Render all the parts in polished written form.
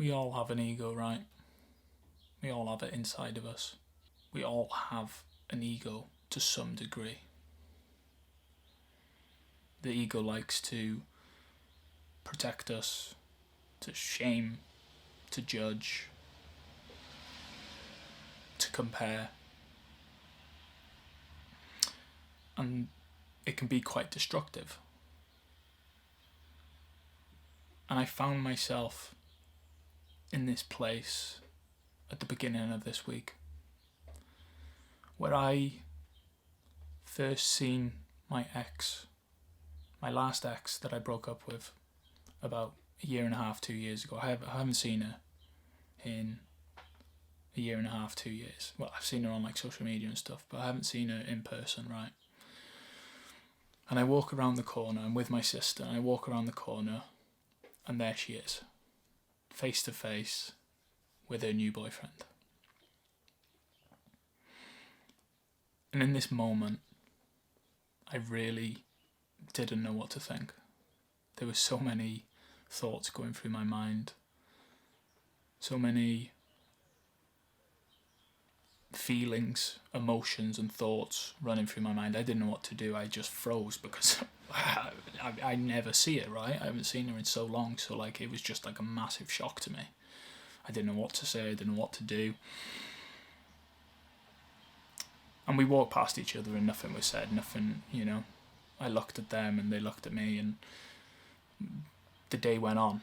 We all have an ego, right? We all have it inside of us. We all have an ego to some degree. The ego likes to protect us, to shame, to judge, to compare. And it can be quite destructive. And I found myself in this place at the beginning of this week where I first seen my ex, my last ex that I broke up with about a year and a half, 2 years ago. I haven't seen her in a year and a half, 2 years. Well, I've seen her on like social media and stuff, but I haven't seen her in person, right? And I walk around the corner, I'm with my sister, and I walk around the corner, and there she is, face to face with her new boyfriend. And in this moment, I really didn't know what to think. There were so many thoughts going through my mind, so many feelings, emotions and thoughts running through my mind. I didn't know what to do. I just froze because I never see it, right? I haven't seen her in so long, so like it was just like a massive shock to me. I didn't know what to say, I didn't know what to do. And we walked past each other and nothing was said, nothing, you know. I looked at them and they looked at me and the day went on.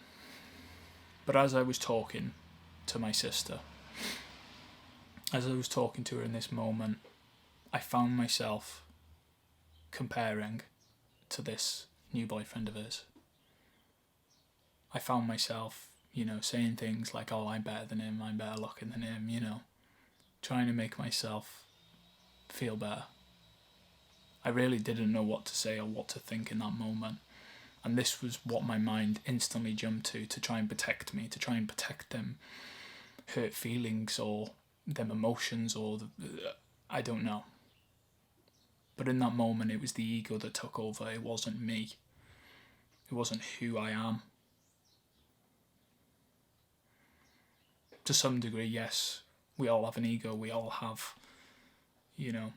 But as I was talking to my sister, as I was talking to her in this moment, I found myself comparing to this new boyfriend of hers. I found myself, you know, saying things like, oh, I'm better than him, I'm better looking than him, you know, trying to make myself feel better. I really didn't know what to say or what to think in that moment. And this was what my mind instantly jumped to try and protect me, to try and protect them hurt feelings or them emotions or I don't know. But in that moment, it was the ego that took over. It wasn't me. It wasn't who I am. To some degree, yes, we all have an ego. We all have, you know,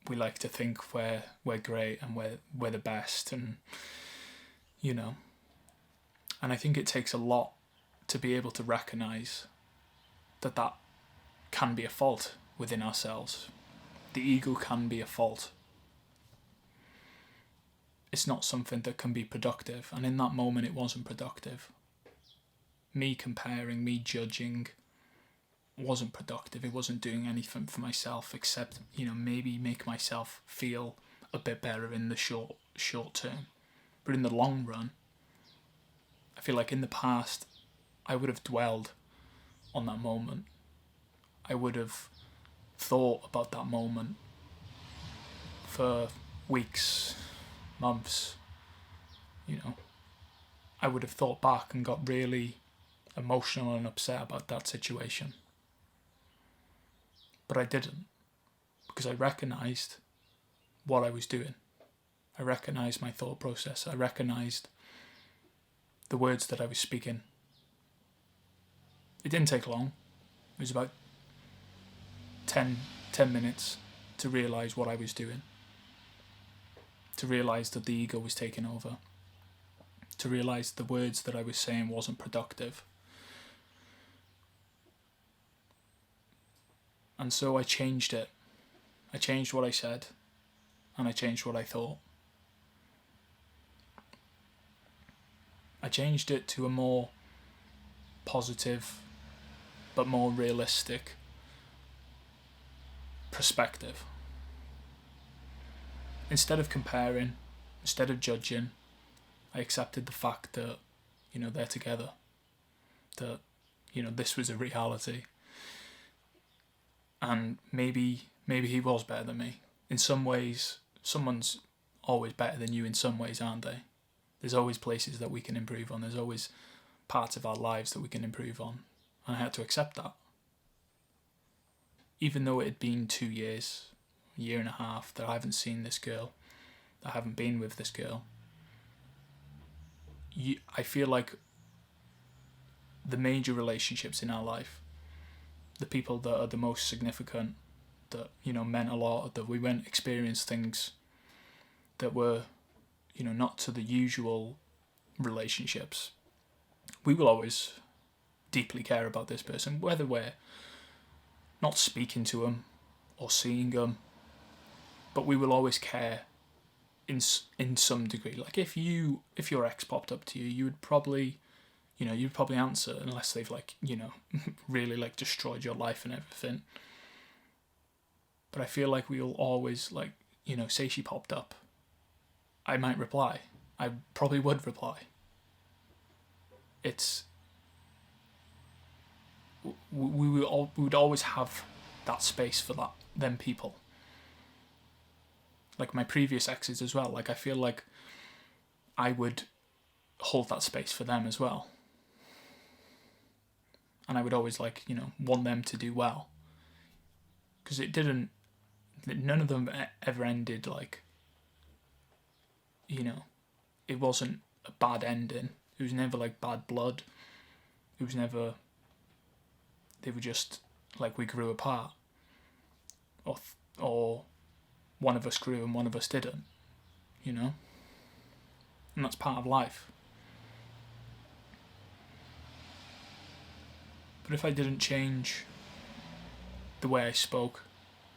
we like to think we're great and we're the best, and you know. And I think it takes a lot to be able to recognise that can be a fault within ourselves. The ego can be a fault. It's not something that can be productive, and in that moment it wasn't productive. Me comparing, me judging wasn't productive. It wasn't doing anything for myself except, you know, maybe make myself feel a bit better in the short term. But in the long run, I feel like in the past I would have dwelled on that moment. I would have thought about that moment for weeks, months, you know. I would have thought back and got really emotional and upset about that situation. But I didn't, because I recognised what I was doing. I recognised my thought process. I recognised the words that I was speaking. It didn't take long. It was about 10 minutes to realise what I was doing. To realise that the ego was taking over. To realise the words that I was saying wasn't productive. And so I changed it. I changed what I said, and I changed what I thought. I changed it to a more positive, but more realistic perspective. Instead of comparing, instead of judging, I accepted the fact that, you know, they're together. That, you know, this was a reality. And maybe he was better than me. In some ways, someone's always better than you in some ways, aren't they? There's always places that we can improve on. There's always parts of our lives that we can improve on. And I had to accept that. Even though it had been 2 years, a year and a half, that I haven't seen this girl, that I haven't been with this girl, I feel like the major relationships in our life, the people that are the most significant, that, you know, meant a lot, that we went experience things that were, you know, not to the usual relationships, we will always deeply care about this person, whether we're not speaking to them or seeing them, but we will always care in some degree. Like if your ex popped up to you, you'd probably answer, unless they've, like, you know, really, like, destroyed your life and everything. But I feel like we'll always, like, you know, say she popped up, I might reply. I probably would reply. We would always have that space for them people. Like my previous exes as well. Like I feel like I would hold that space for them as well. And I would always, like, you know, want them to do well. Because none of them ever ended, like, you know, it wasn't a bad ending. It was never, like, bad blood. It was never, they were just, like, we grew apart. Or one of us grew and one of us didn't, you know? And that's part of life. But if I didn't change the way I spoke,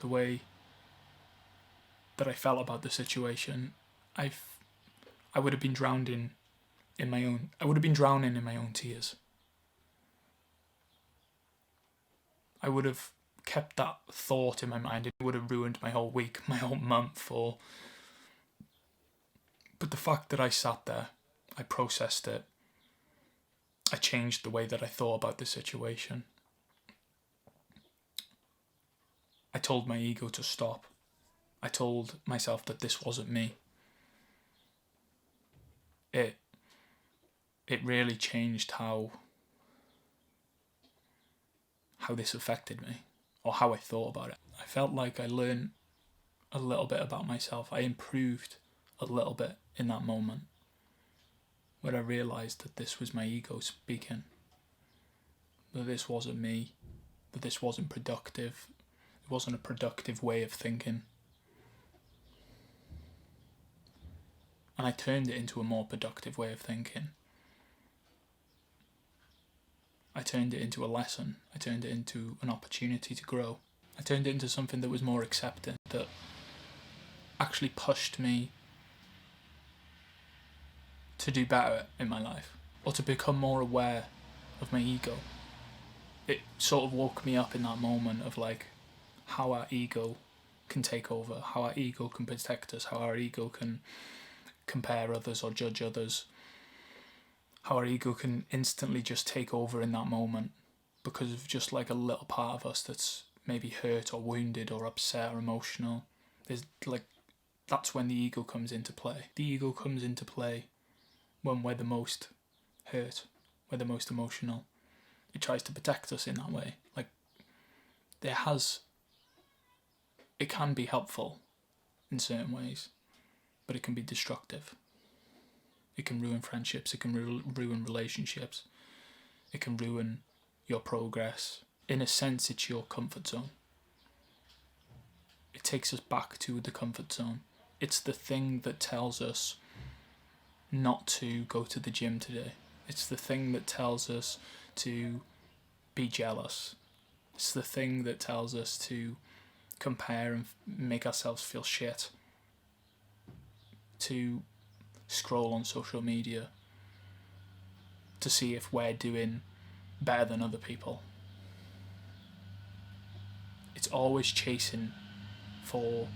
the way that I felt about the situation, I would have been drowning in my own tears. I would have kept that thought in my mind. It would have ruined my whole week, my whole month. But the fact that I sat there, I processed it, I changed the way that I thought about the situation. I told my ego to stop. I told myself that this wasn't me. It really changed how this affected me, or how I thought about it. I felt like I learned a little bit about myself. I improved a little bit in that moment, where I realised that this was my ego speaking, that this wasn't me, that this wasn't productive, it wasn't a productive way of thinking. And I turned it into a more productive way of thinking. I turned it into a lesson. I turned it into an opportunity to grow. I turned it into something that was more accepting, that actually pushed me to do better in my life, or to become more aware of my ego. It sort of woke me up in that moment of, like, how our ego can take over, how our ego can protect us, how our ego can compare others or judge others, how our ego can instantly just take over in that moment because of just, like, a little part of us that's maybe hurt or wounded or upset or emotional. There's, like, that's when the ego comes into play. The ego comes into play when we're the most hurt, we're the most emotional. It tries to protect us in that way. Like, it can be helpful in certain ways, but it can be destructive. It can ruin friendships, it can ruin relationships, it can ruin your progress. In a sense, it's your comfort zone. It takes us back to the comfort zone. It's the thing that tells us not to go to the gym today. It's the thing that tells us to be jealous. It's the thing that tells us to compare and make ourselves feel shit. To scroll on social media to see if we're doing better than other people. It's always chasing for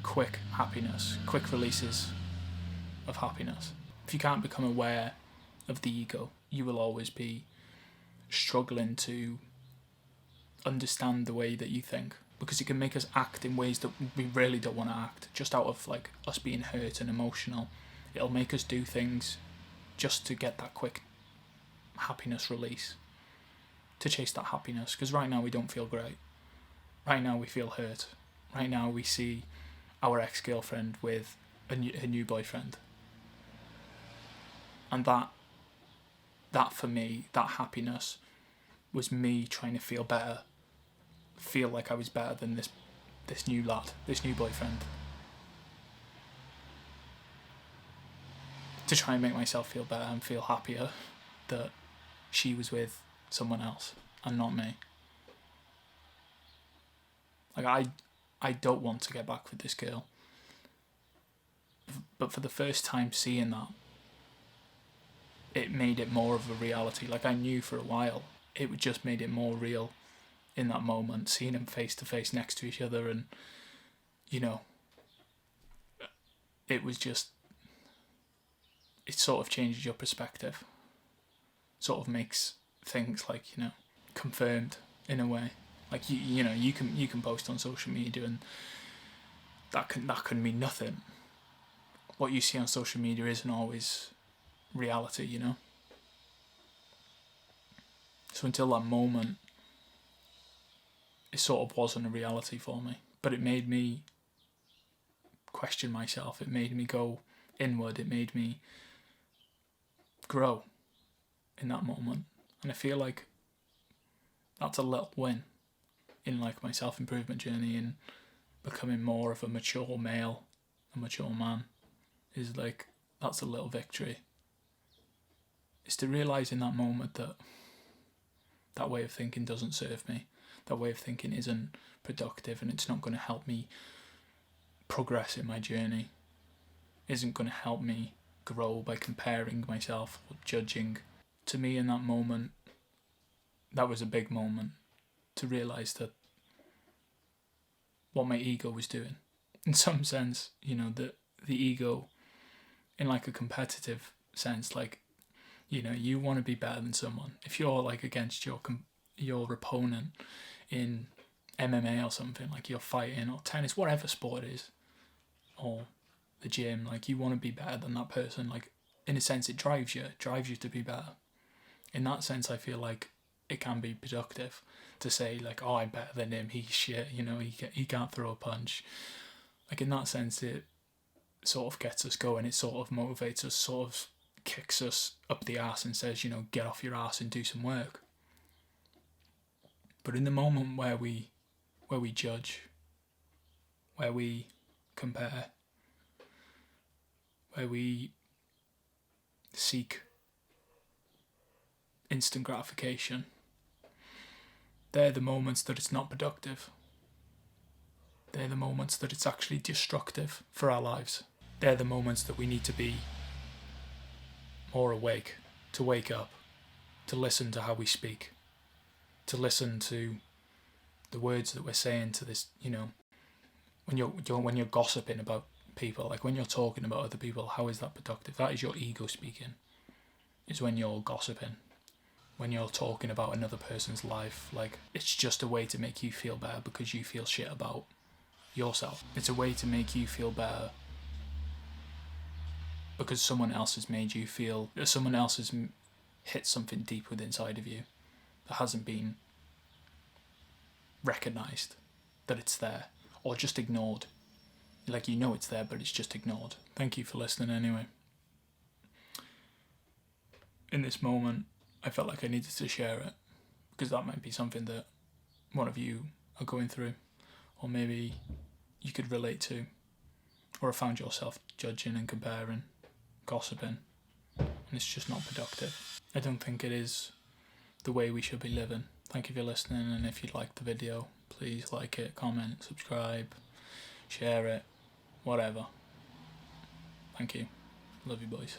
quick happiness, quick releases of happiness. If you can't become aware of the ego, you will always be struggling to understand the way that you think, because it can make us act in ways that we really don't want to act, just out of, like, us being hurt and emotional. It'll make us do things just to get that quick happiness release, to chase that happiness, because right now we don't feel great. Right now we feel hurt. Right now we see our ex-girlfriend with a new boyfriend. And that that for me, that happiness was me trying to feel better, feel like I was better than this new lad, this new boyfriend. To try and make myself feel better and feel happier that she was with someone else and not me. Like, I don't want to get back with this girl. But for the first time seeing that, it made it more of a reality. Like, I knew for a while, it just made it more real in that moment, seeing them face to face next to each other, and, you know, it was just, it sort of changes your perspective. Sort of makes things, like, you know, confirmed in a way. Like, you know, you can post on social media and that can mean nothing. What you see on social media isn't always reality, you know. So until that moment, it sort of wasn't a reality for me. But it made me question myself. It made me go inward. It made me grow in that moment. And I feel like that's a little win in, like, my self-improvement journey, in becoming more of a mature male, a mature man. Is like, that's a little victory. Is to realise in that moment that that way of thinking doesn't serve me. That way of thinking isn't productive, and it's not going to help me progress in my journey. Isn't going to help me grow by comparing myself or judging. To me, in that moment, that was a big moment to realise that what my ego was doing. In some sense, you know, the ego, in like a competitive sense, like, you know, you want to be better than someone. If you're like against your opponent in MMA or something, like you're fighting, or tennis, whatever sport it is, or the gym, like, you want to be better than that person. Like, in a sense, it drives you to be better. In that sense, I feel like it can be productive to say, like, oh, I'm better than him, he's shit, you know, he can't throw a punch. Like, in that sense, it sort of gets us going, it sort of motivates us, sort of kicks us up the arse and says, you know, get off your arse and do some work. But in the moment where we judge, where we compare, where we seek instant gratification, they're the moments that it's not productive. They're the moments that it's actually destructive for our lives. They're the moments that we need to be more awake, to wake up, to listen to how we speak, to listen to the words that we're saying to this, you know, when you're gossiping about people, like when you're talking about other people, how is that productive? That is your ego speaking. It's when you're gossiping, when you're talking about another person's life, like, it's just a way to make you feel better because you feel shit about yourself. It's a way to make you feel better because someone else has made you feel, someone else has hit something deep within inside of you that hasn't been recognised, that it's there, or just ignored. Like, you know it's there, but it's just ignored. Thank you for listening anyway. In this moment, I felt like I needed to share it, because that might be something that one of you are going through, or maybe you could relate to, or found yourself judging and comparing, gossiping, and it's just not productive. I don't think it is the way we should be living. Thank you for listening, and if you liked the video, please like it, comment, subscribe, share it, whatever. Thank you. Love you, boys.